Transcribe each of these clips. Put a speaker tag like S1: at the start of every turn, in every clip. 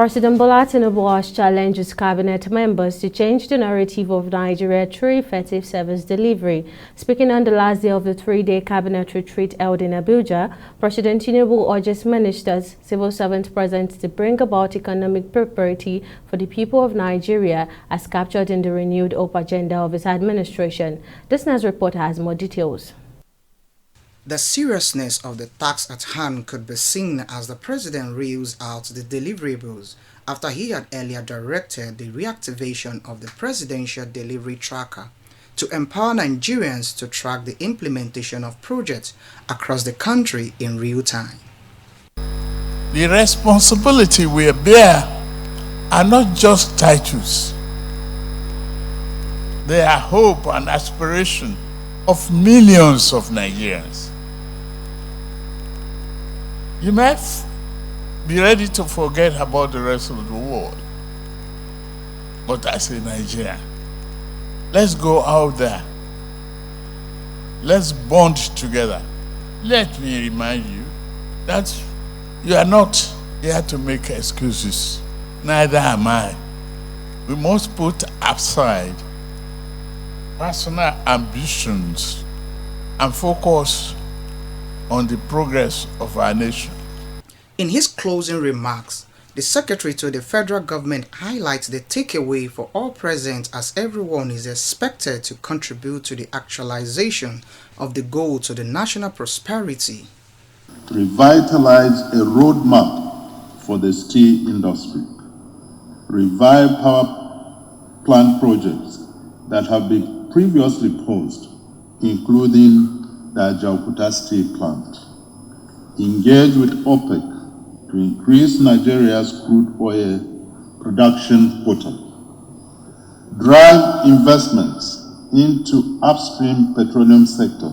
S1: President Bola Tinubu has challenged his cabinet members to change the narrative of Nigeria through effective service delivery. Speaking on the last day of the three-day cabinet retreat held in Abuja, President Tinubu urges ministers, civil servants present to bring about economic prosperity for the people of Nigeria as captured in the renewed hope agenda of his administration. This news report has more details.
S2: The seriousness of the task at hand could be seen as the president reels out the deliverables after he had earlier directed the reactivation of the presidential delivery tracker to empower Nigerians to track the implementation of projects across the country in real time.
S3: The responsibility we bear are not just titles. They are hope and aspiration of millions of Nigerians. You might be ready to forget about the rest of the world, but as a Nigerian, let's go out there. Let's bond together. Let me remind you that you are not here to make excuses. Neither am I. We must put aside personal ambitions and focus on the progress of our nation.
S2: In his closing remarks, the Secretary to the federal government highlights the takeaway for all present as everyone is expected to contribute to the actualization of the goal to the national prosperity.
S4: Revitalize a roadmap for the steel industry. Revive power plant projects that have been previously paused, including the Ajaokuta Steel Plant. Engage with OPEC to increase Nigeria's crude oil production quota. Drive investments into upstream petroleum sector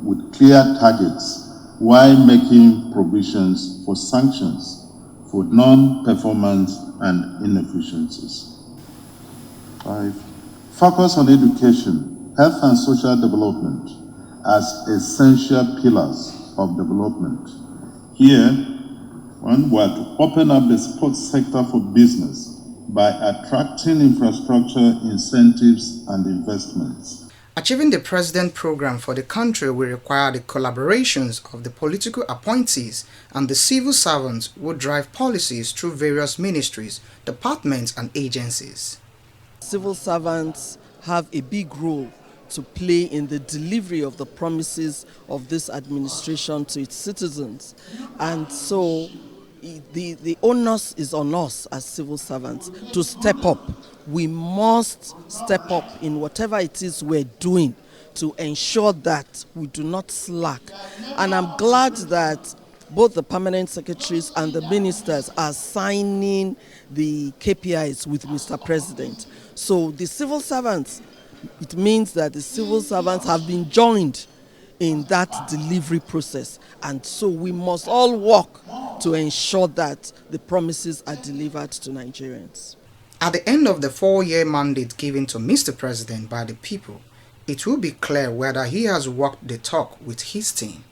S4: with clear targets while making provisions for sanctions for non-performance and inefficiencies. 5. Focus on education, health and social development as essential pillars of development. Here, we are to open up the sports sector for business by attracting infrastructure incentives and investments.
S2: Achieving the president program for the country will require the collaborations of the political appointees and the civil servants who drive policies through various ministries, departments and agencies.
S5: Civil servants have a big role to play in the delivery of the promises of this administration to its citizens. And so the onus is on us as civil servants to step up. We must step up in whatever it is we're doing to ensure that we do not slack. And I'm glad that both the permanent secretaries and the ministers are signing the KPIs with Mr. President. So the civil servants, it means that the civil servants have been joined in that delivery process. And so we must all work to ensure that the promises are delivered to Nigerians.
S2: At the end of the 4-year mandate given to Mr. President by the people, it will be clear whether he has walked the talk with his team.